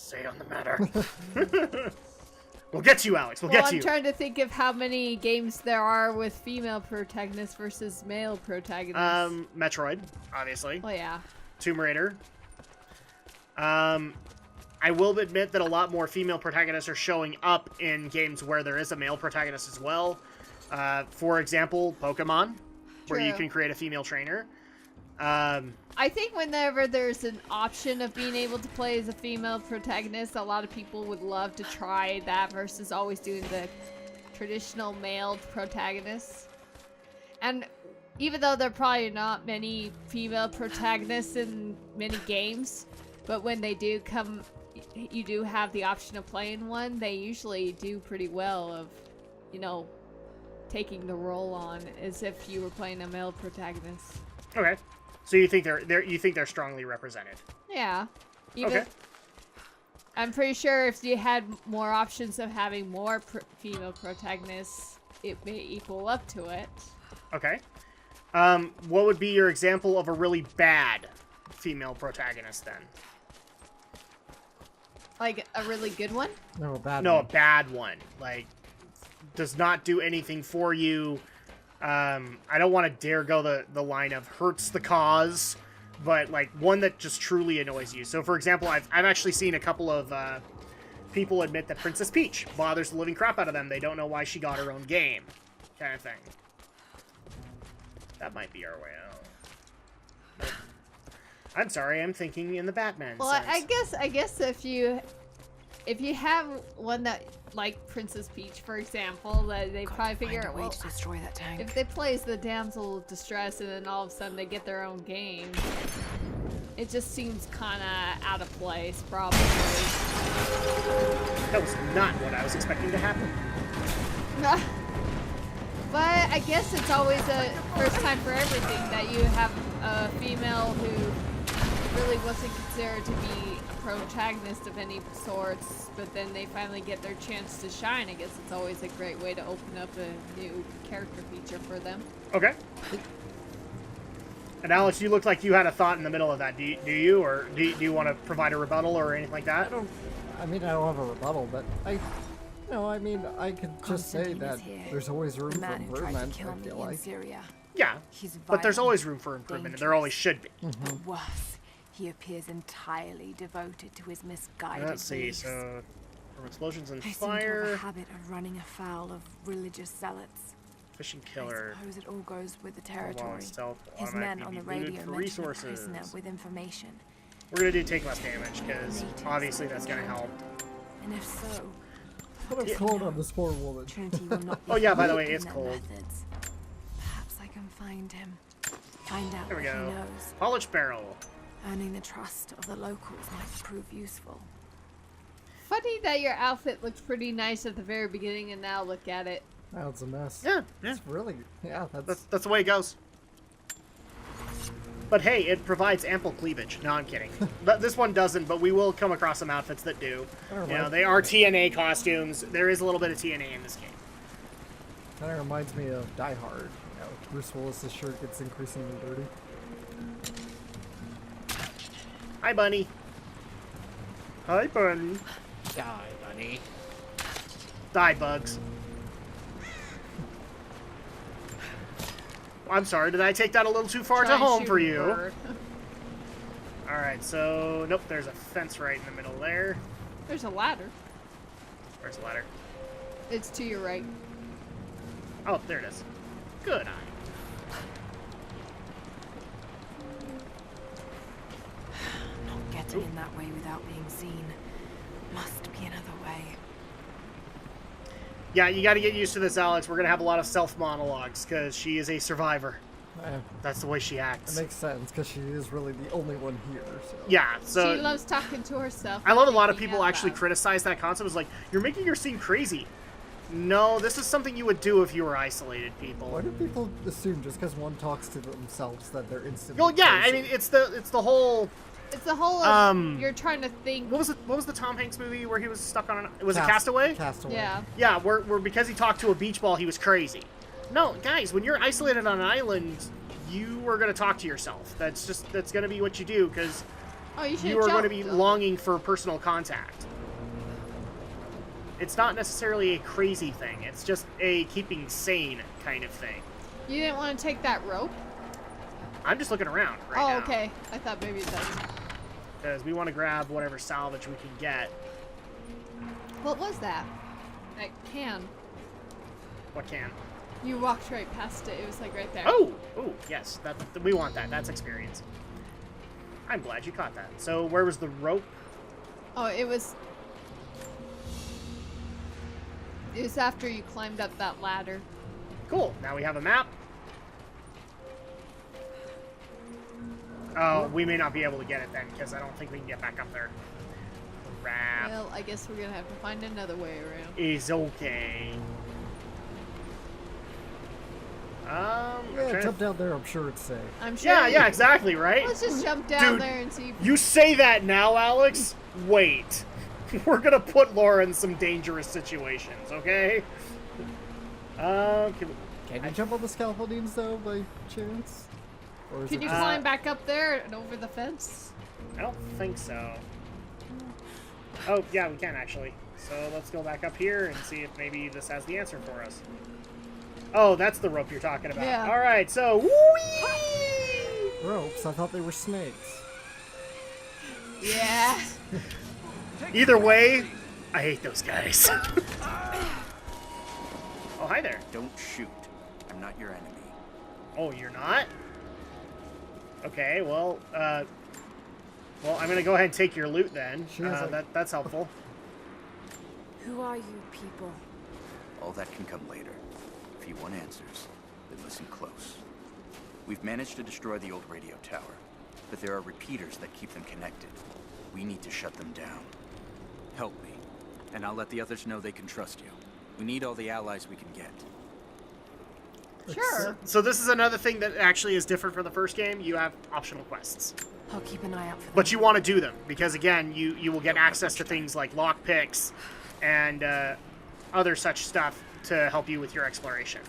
say on the matter. We'll get to you, Alex. We'll get to you. I'm trying to think of how many games there are with female protagonists versus male protagonists. Metroid, obviously. Well, yeah. Tomb Raider. I will admit that a lot more female protagonists are showing up in games where there is a male protagonist as well. For example, Pokemon, where you can create a female trainer. I think whenever there's an option of being able to play as a female protagonist, a lot of people would love to try that versus always doing the traditional male protagonists. And even though there are probably not many female protagonists in many games, but when they do come, you do have the option of playing one, they usually do pretty well of, you know, taking the role on as if you were playing a male protagonist. Okay. So you think they're strongly represented? Yeah. Even, okay. I'm pretty sure if you had more options of having more female protagonists, it may equal up to it. Okay. What would be your example of a really bad female protagonist then? Like a really good one? No, a bad one. No, a bad one. Like, does not do anything for you. I don't want to dare go the line of hurts the cause, but like one that just truly annoys you. So for example, I've actually seen a couple of people admit that Princess Peach bothers the living crap out of them. They don't know why she got her own game, kind of thing. That might be our way out. I'm sorry, I'm thinking in the Batman sense. I guess if you have one that, like Princess Peach, for example, that they probably figure, well, to destroy that tank. If they play as the damsel of distress and then all of a sudden they get their own game, it just seems kind of out of place, probably. That was not what I was expecting to happen. But I guess it's always a first time for everything that you have a female who really wasn't considered to be a protagonist of any sorts, but then they finally get their chance to shine. I guess it's always a great way to open up a new character feature for them. Okay. And Alex, you looked like you had a thought in the middle of that. Do you, or do you want to provide a rebuttal or anything like that? I mean, I don't have a rebuttal, but I could just say that there's always room for improvement, I feel like. Yeah, but there's always room for improvement, and there always should be. Mm-hmm. Worse, he appears entirely devoted to his misguided Let's see, beliefs. so from explosions and I seem to have a fire, habit of running afoul of religious zealots. fishing killer, I suppose it all goes with the while territory. stealth, His men on automatically the be looted radio for mentioned a resources. prisoner with information. We're gonna do take less damage because obviously that's gonna help. And if so, Put a cold on this poor woman. Trinity will not be Oh yeah, by the fooled way, in it's their cold. methods. Perhaps I can find him. Find out There what we he go. knows. Polished barrel. Earning the trust of the locals might prove useful. Funny that your outfit looked pretty nice at the very beginning, and now look at it. Now it's a mess. Yeah. It's really, That's the way it goes. But hey, it provides ample cleavage. No, I'm kidding. But this one doesn't, but we will come across some outfits that do. You know, they are TNA costumes. There is a little bit of TNA in this game. Kind of reminds me of Die Hard. You know, Bruce Willis's shirt gets increasingly dirty. Hi, Bunny. Hi, Bunny. Die, bunny. Die, Bugs. I'm sorry, did I take that a little too far to home for you? Alright, so... Nope, there's a fence right in the middle there. There's a ladder. Where's the ladder? It's to your right. Oh, there it is. Good eye. Not getting in that way without being seen. Must be another way. Yeah, you gotta get used to this, Alex. We're gonna have a lot of self-monologues, because she is a survivor. That's the way she acts. It makes sense, because she is really the only one here. So. Yeah, so... She loves talking to herself. I love a lot of people actually criticize that concept. It's like, you're making her seem crazy. No, this is something you would do if you were isolated, people. Why do people assume just because one talks to themselves that they're instantly Well, yeah, crazy? I mean, it's the whole... It's the whole you're trying to think. What was the Tom Hanks movie where he was stuck on it Castaway? Castaway. Yeah. Yeah, where because he talked to a beach ball, he was crazy. No, guys, when you're isolated on an island, you are going to talk to yourself. That's going to be what you do, because Oh, you should you are going to be jump. longing for personal contact. It's not necessarily a crazy thing. It's just a keeping sane kind of thing. You didn't want to take that rope? I'm just looking around right now. Oh, okay. I thought maybe that's... Because we want to grab whatever salvage we can get. What was that? That can. What can? You walked right past it. It was like right there. Oh! Oh, yes. We want that. That's experience. I'm glad you caught that. So where was the rope? Oh, it was... It was after you climbed up that ladder. Cool. Now we have a map. Oh, we may not be able to get it then, because I don't think we can get back up there. Crap. Well, I guess we're gonna have to find another way around. Is okay. Yeah, jump down there. I'm sure it's safe. I'm sure. Yeah, exactly, right? Let's just jump down Dude, there and see. You say that now, Alex? Wait. We're gonna put Laura in some dangerous situations, okay? Can you jump on the scaffoldings though, by chance? Or is Can it you just- climb back up there and over the fence? I don't think so. Oh, yeah, we can actually. So let's go back up here and see if maybe this has the answer for us. Oh, that's the rope you're talking about. Yeah. All right, so whee! ropes? I thought they were snakes. Yeah. Either way, I hate those guys. Oh, hi there. Don't shoot. I'm not your enemy. Oh, you're not? Okay, well, I'm gonna go ahead and take your loot then. She has That's helpful. Who are you people? All that can come later. If you want answers, then listen close. We've managed to destroy the old radio tower, but there are repeaters that keep them connected. We need to shut them down. Help me, and I'll let the others know they can trust you. We need all the allies we can get. Sure. So this is another thing that actually is different from the first game. You have optional quests. I'll keep an eye out for them. But you want to do them, because again, you will get access to things like lockpicks and other such stuff to help you with your exploration.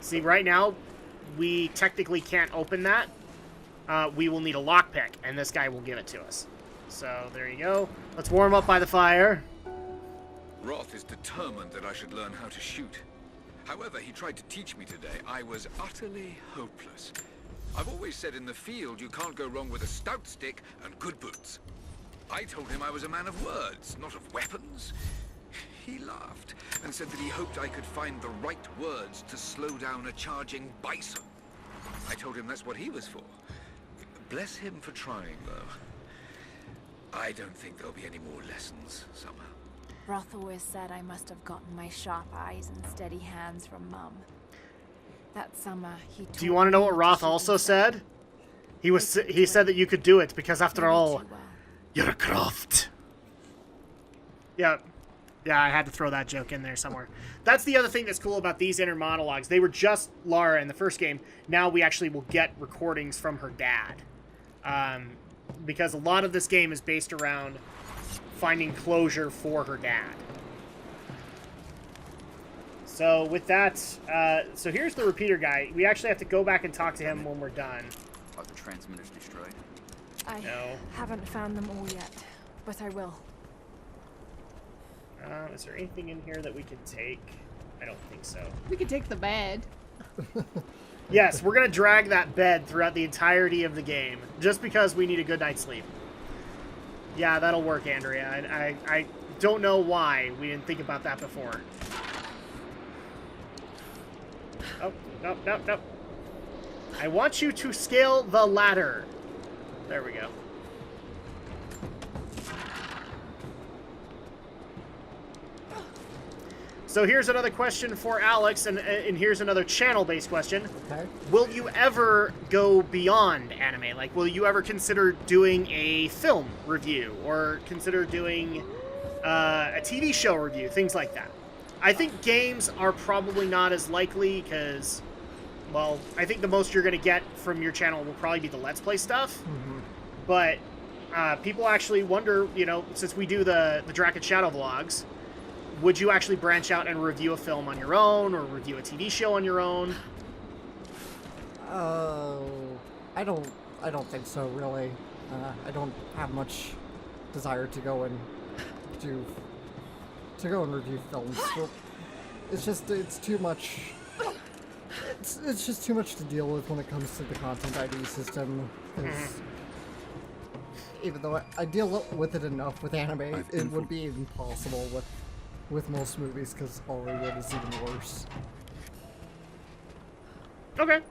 See, right now, we technically can't open that. We will need a lockpick, and this guy will give it to us. So there you go. Let's warm up by the fire. Roth is determined that I should learn how to shoot. However, he tried to teach me today. I was utterly hopeless. I've always said in the field you can't go wrong with a stout stick and good boots. I told him I was a man of words, not of weapons. He laughed and said that he hoped I could find the right words to slow down a charging bison. I told him that's what he was for. Bless him for trying, though. I don't think there'll be any more lessons, Summer. Roth always said I must have gotten my sharp eyes and steady hands from Mum. That summer, he Do you want to know what Roth also said? He said that you could do it because, after all, you're a Croft. Yeah, I had to throw that joke in there somewhere. That's the other thing that's cool about these inner monologues. They were just Lara in the first game. Now we actually will get recordings from her dad. Because a lot of this game is based around finding closure for her dad. So with that, so here's the repeater guy. We actually have to go back and talk to him when we're done. Are the transmitters destroyed? I haven't found them all yet, but I will. Is there anything in here that we can take? I don't think so. We could take the bed. Yes, we're going to drag that bed throughout the entirety of the game, just because we need a good night's sleep. Yeah, that'll work, Andrea. I don't know why we didn't think about that before. Oh, no. I want you to scale the ladder. There we go. So here's another question for Alex, and here's another channel-based question. Okay. Will you ever go beyond anime? Like, will you ever consider doing a film review, or consider doing a TV show review, things like that? I think games are probably not as likely, because, well, I think the most you're going to get from your channel will probably be the Let's Play stuff. Mm-hmm. But people actually wonder, you know, since we do the Drac and Shadow vlogs, would you actually branch out and review a film on your own, or review a TV show on your own? I don't think so, really. I don't have much desire to go and review films. Well, it's too much. It's just too much to deal with when it comes to the content ID system. 'Cause even though I deal with it enough with anime, it would be impossible with most movies because Hollywood is even worse. Okay.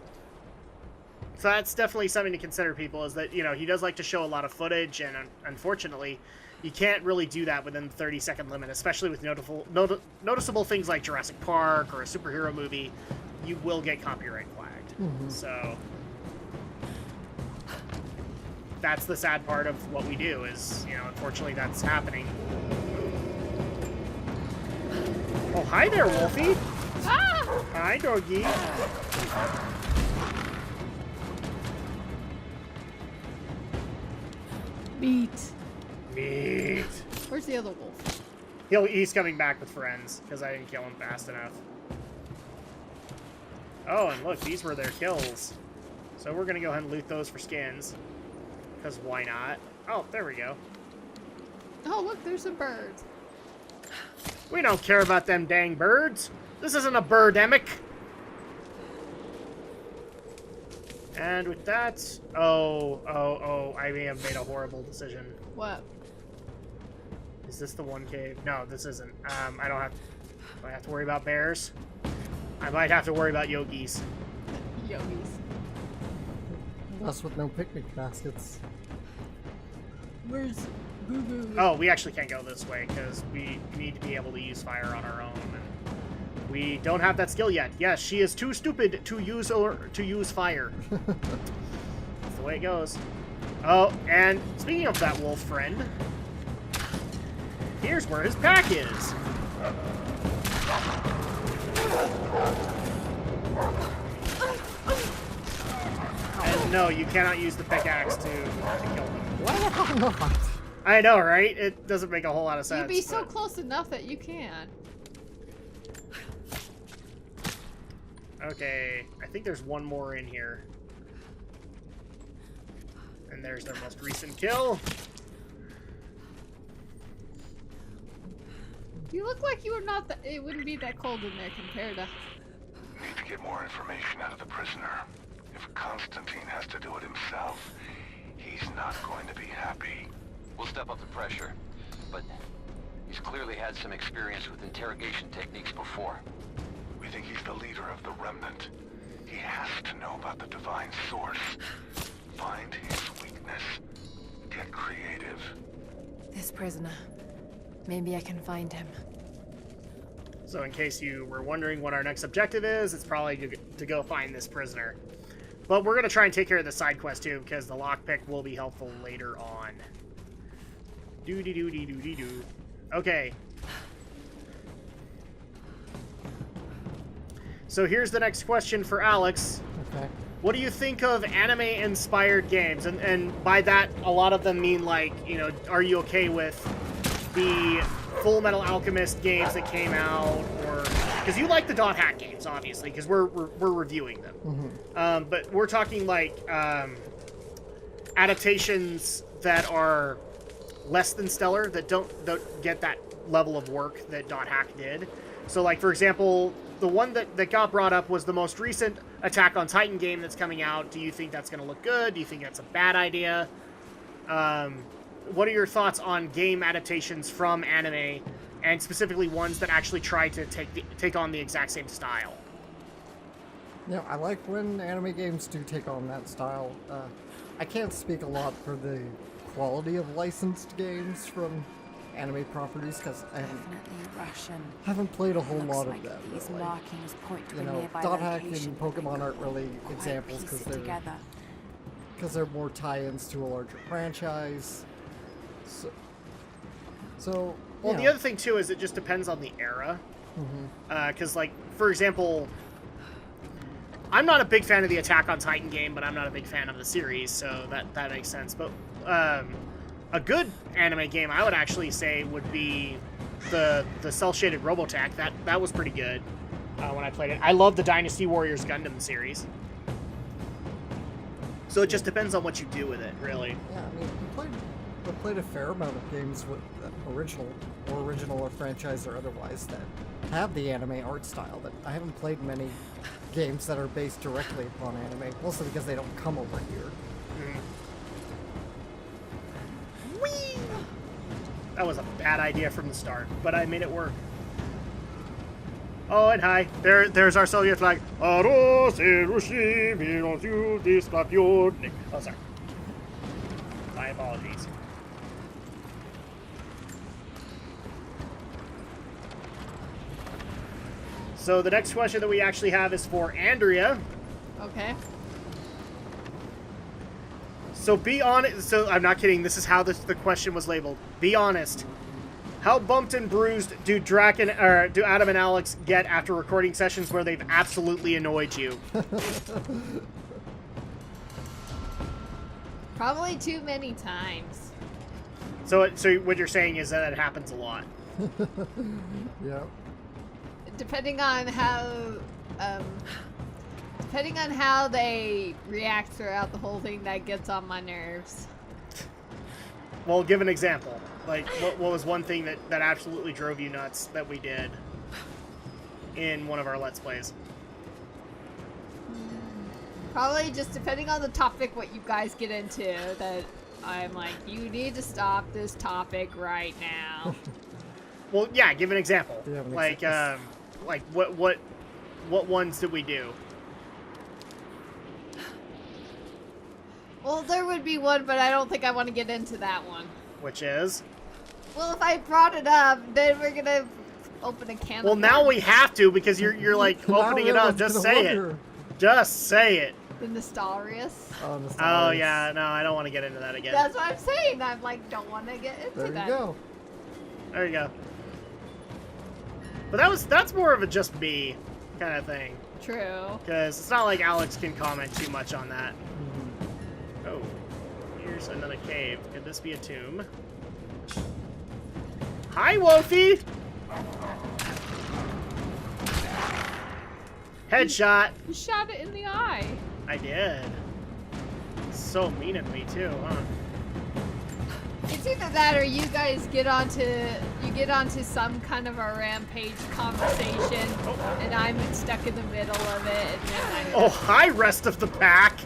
So that's definitely something to consider, people, is that, he does like to show a lot of footage, and unfortunately, you can't really do that within the 30-second limit, especially with noticeable things like Jurassic Park or a superhero movie. You will get copyright flagged. So that's the sad part of what we do is, unfortunately that's happening. Oh, hi there, Wolfie. Ah! Hi, doggy. Meat. Where's the other wolf? He's coming back with friends, because I didn't kill him fast enough. Oh, and look, these were their kills. So we're going to go ahead and loot those for skins. Because why not? Oh, there we go. Oh, look, there's a bird. We don't care about them dang birds. This isn't a birdemic. And with that... Oh, I may have made a horrible decision. What? Is this the one cave? No, this isn't. I don't have... Do I have to worry about bears? I might have to worry about yogis. Yogis. Us with no picnic baskets. Where's Boo Boo? Oh, we actually can't go this way, because we need to be able to use fire on our own. And we don't have that skill yet. Yes, she is too stupid to use fire. That's the way it goes. Oh, and speaking of that wolf friend, here's where his pack is. And no, you cannot use the pickaxe to kill them. Why not? I know, right? It doesn't make a whole lot of sense. You'd be so close enough that you can. Okay, I think there's one more in here. And there's their most recent kill. You look like you were not that. It wouldn't be that cold in there compared to. Need to get more information out of the prisoner. If Constantine has to do it himself, he's not going to be happy. We'll step up the pressure, but he's clearly had some experience with interrogation techniques before. We think he's the leader of the Remnant. He has to know about the divine source. Find his weakness. Get creative. This prisoner. Maybe I can find him. So in case you were wondering what our next objective is, it's probably to go find this prisoner. But we're going to try and take care of the side quest too, because the lockpick will be helpful later on. Doo-dee-doo-dee-doo-dee-doo. Okay. So here's the next question for Alex. Okay. What do you think of anime-inspired games? And by that, a lot of them mean, like, are you okay with the Full Metal Alchemist games that came out, or because you like the Dot Hack games, obviously, because we're reviewing them. Mm-hmm. But we're talking like adaptations that are less than stellar, that don't get that level of work that Dot Hack did. So, like, for example, the one that got brought up was the most recent Attack on Titan game that's coming out. Do you think that's going to look good? Do you think that's a bad idea? What are your thoughts on game adaptations from anime, and specifically ones that actually try to take on the exact same style? I like when anime games do take on that style. I can't speak a lot for the quality of licensed games from anime properties because I haven't played a whole lot of them. These markings point to a nearby Dot Hack location and Pokemon aren't really quite examples piece it together. because they're more tie-ins to a larger franchise. So well, the other thing too is it just depends on the era. Because, like, for example, I'm not a big fan of the Attack on Titan game, but I'm not a big fan of the series, so that makes sense. But a good anime game, I would actually say, would be the cel-shaded Robotech. That was pretty good when I played it. I love the Dynasty Warriors Gundam series. So it just depends on what you do with it, really. Yeah, I mean, we played a fair amount of games with original or franchise or otherwise that have the anime art style, but I haven't played many games that are based directly upon anime, mostly because they don't come over here. Whee! That was a bad idea from the start, but I made it work. Oh, and hi. There's our Soviet flag. Oh, sorry. My apologies. So the next question that we actually have is for Andrea. Okay. So be honest. So I'm not kidding. This is how the question was labeled. Be honest. How bumped and bruised do Adam and Alex get after recording sessions where they've absolutely annoyed you? Probably too many times. So what you're saying is that it happens a lot. Yeah. Depending on how they react throughout the whole thing, that gets on my nerves. Well, give an example. Like, what was one thing that absolutely drove you nuts that we did in one of our Let's Plays? Probably just depending on the topic, what you guys get into, that I'm like, you need to stop this topic right now. Well, yeah, give an example. Do you have an Like, what ones did we do? Well, there would be one, but I don't think I want to get into that one. Which is? Well, if I brought it up, then we're gonna open a can. Well, of now worms. we have to because you're like opening it up. Just say it. Just say it. The Nostalrius. Oh yeah, no, I don't want to get into that again. That's what I'm saying. I'm like, don't want to get into There that. you go. There you go. But that's more of a just me kind of thing. True. Because it's not like Alex can comment too much on that. Oh, here's another cave. Could this be a tomb? Hi, Wolfie! Headshot! You shot it in the eye. I did. So mean of me too, huh? It's either that or you guys get onto some kind of a rampage conversation, and I'm stuck in the middle of it, and then Oh, hi, rest of the pack!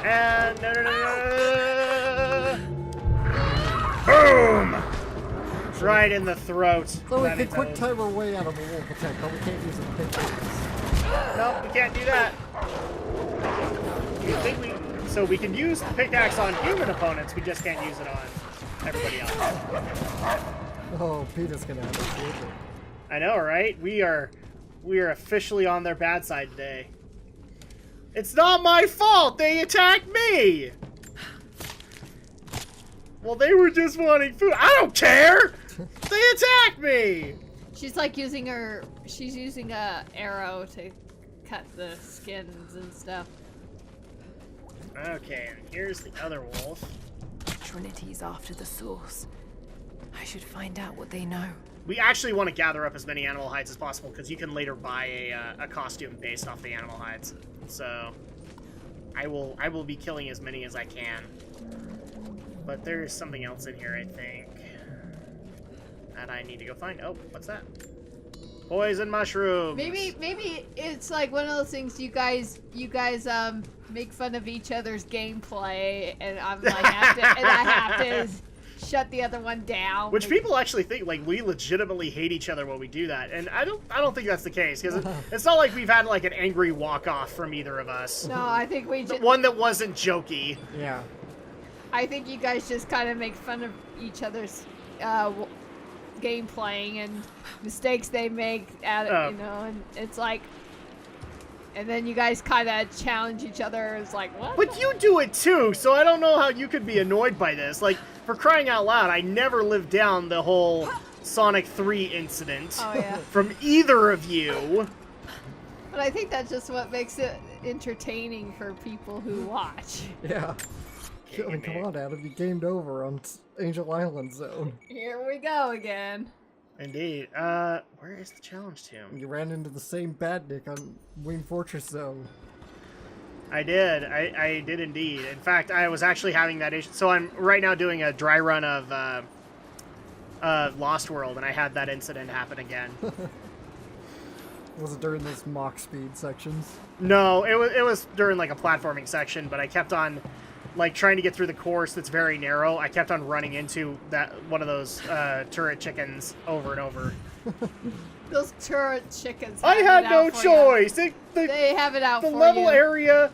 And no. Boom! Right in the throat. So we can quick time our way out of a wolf attack, but we can't use a pickaxe. No, we can't do that. So we can use the pickaxe on human opponents, we just can't use it on everybody else. Oh, Peter's gonna have to do it. I know, right? We are officially on their bad side today. It's not my fault! They attacked me! Well, they were just wanting food. I don't care! They attacked me! she's using a arrow to cut the skins and stuff. Okay, and here's the other wolf. Trinity's after the source. I should find out what they know. We actually want to gather up as many animal hides as possible because you can later buy a costume based off the animal hides. So I will be killing as many as I can. But there's something else in here, I think, that I need to go find. Oh, what's that? Poison mushrooms. Maybe it's like one of those things you guys make fun of each other's gameplay, and I'm like I have to shut the other one down. Which people actually think like we legitimately hate each other when we do that, and I don't think that's the case because it's not like we've had like an angry walk off from either of us. No, I think we just one that wasn't jokey. Yeah. I think you guys just kind of make fun of each other's game playing and mistakes they make at it, you know, and it's like, and then you guys kind of challenge each other. It's like, what? But you do it too, so I don't know how you could be annoyed by this. Like, for crying out loud, I never lived down the whole Sonic 3 incident from either of you. But I think that's just what makes it entertaining for people who watch. Yeah. I mean, come on, Adam, you gamed over on Angel Island Zone. Here we go again. Indeed. Where is the challenge tomb? You ran into the same badnik on Wing Fortress Zone. I did. I did indeed. In fact, I was actually having that issue. So I'm right now doing a dry run of Lost World, and I had that incident happen again. Was it during those mock speed sections? No, it was during like a platforming section, but I kept on like trying to get through the course that's very narrow. I kept on running into that one of those turret chickens over and over. Those turret chickens. I had no choice. They have it out for you. The level area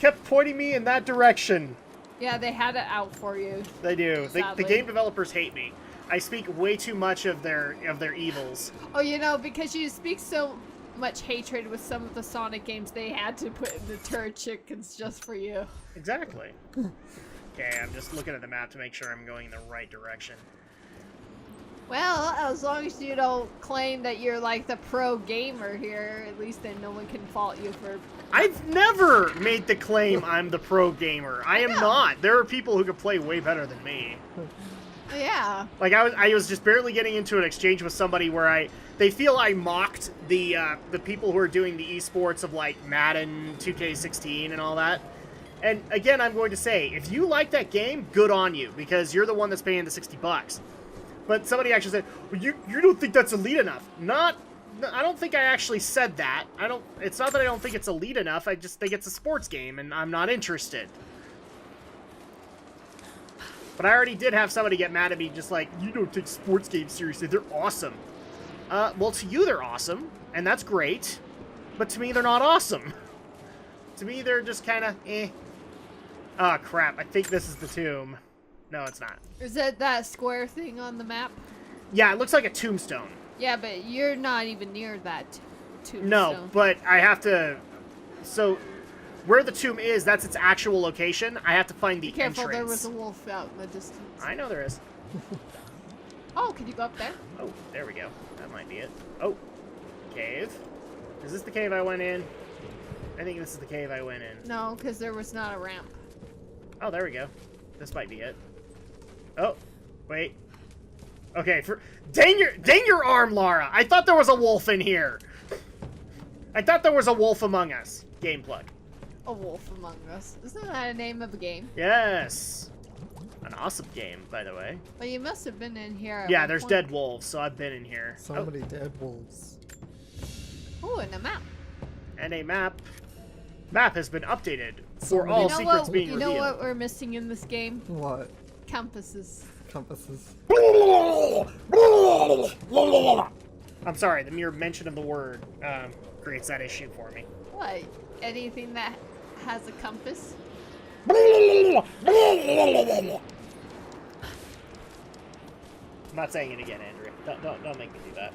kept pointing me in that direction. Yeah, they had it out for you. They do. The Sadly. game developers hate me. I speak way too much of their evils. Oh, you know, because you speak so much hatred with some of the Sonic games, they had to put in the turret chickens just for you. Exactly. Okay, I'm just looking at the map to make sure I'm going in the right direction. Well, as long as you don't claim that you're like the pro gamer here, at least then no one can fault you for... I've never made the claim I'm the pro gamer. I am not. There are people who can play way better than me. Yeah. Like I was just barely getting into an exchange with somebody where they feel I mocked the people who are doing the esports of like Madden 2K16 and all that. And again, I'm going to say, if you like that game, good on you, because you're the one that's paying the $60. But somebody actually said, well, you don't think that's elite enough. I don't think I actually said that. It's not that I don't think it's elite enough. I just think it's a sports game, and I'm not interested. But I already did have somebody get mad at me, just like, you don't take sports games seriously. They're awesome. Well, to you, they're awesome, and that's great. But to me, they're not awesome. To me, they're just kind of, eh. Oh, crap. I think this is the tomb. No, it's not. Is it that square thing on the map? Yeah, it looks like a tombstone. Yeah, but you're not even near that tombstone. No, but I have to... So, where the tomb is, that's its actual location. I have to find the entrance. Be careful, there was a wolf out in the distance. I know there is. Oh, can you go up there? Oh, there we go. That might be it. Oh, cave. Is this the cave I went in? I think this is the cave I went in. No, because there was not a ramp. Oh, there we go. This might be it. Oh, wait. Okay, dang your arm, Lara. I thought there was a wolf in here. I thought there was a wolf among us. Game plug. A wolf among us. Isn't that a name of a game? Yes. An awesome game, by the way. Well, you must have been in here. Yeah, there's dead wolves, so I've been in here. So many dead wolves. Oh, and a map. And a map. Map has been updated for all you know secrets what, being you revealed. know what we're missing in this game? What? Compasses. Compasses. I'm sorry, the mere mention of the word creates that issue for me. What? Anything that has a compass? I'm not saying it again, Andrea. Don't make me do that.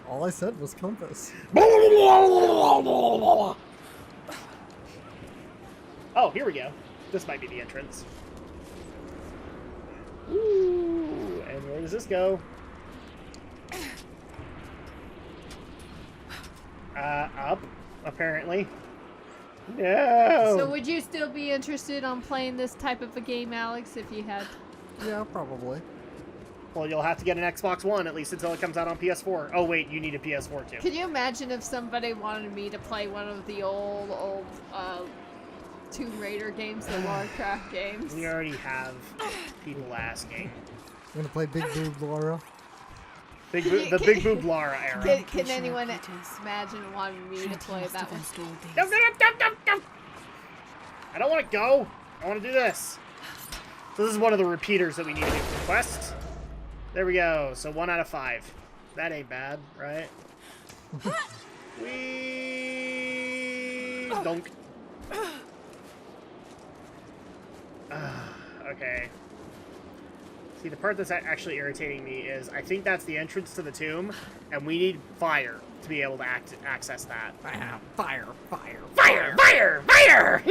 All I said was compass. Oh, here we go. This might be the entrance. Ooh, and where does this go? Up, apparently. No! So would you still be interested on playing this type of a game, Alex, if you had... Yeah, probably. Well, you'll have to get an Xbox One, at least until it comes out on PS4. Oh, wait, you need a PS4, too. Can you imagine if somebody wanted me to play one of the old Tomb Raider games, the Warcraft games? We already have people asking. You gonna play Big Boob Laura? The Big Boob Lara era. Can anyone imagine wanting me to play that one? I don't want to go. I want to do this. So this is one of the repeaters that we need to do for the quest. There we go. So 1 out of 5. That ain't bad, right? Wee donk. Okay. See, the part that's actually irritating me is I think that's the entrance to the tomb, and we need fire to be able to access that. Fire, fire, Fire! Fire! Fire!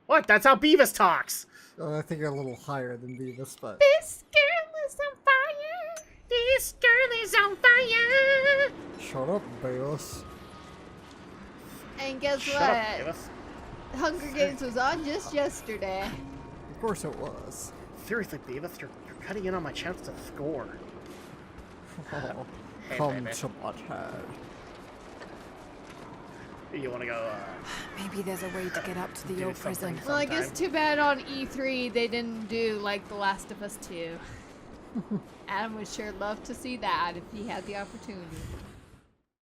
What? That's how Beavis talks. I think you're a little higher than Beavis, but... This girl is on fire! This girl is on fire! Shut up, Beavis. And guess Shut what? up, Beavis. Hunger Games was on just yesterday. Of course it was. Seriously, Beavis, you're cutting in on my chance to score. Oh, Hey, come baby. to Butthead. You want to go? Maybe there's a way to get up to the Do old prison. something. Well, I guess Sometime. too bad on E3 they didn't do like The Last of Us 2. Adam would sure love to see that if he had the opportunity.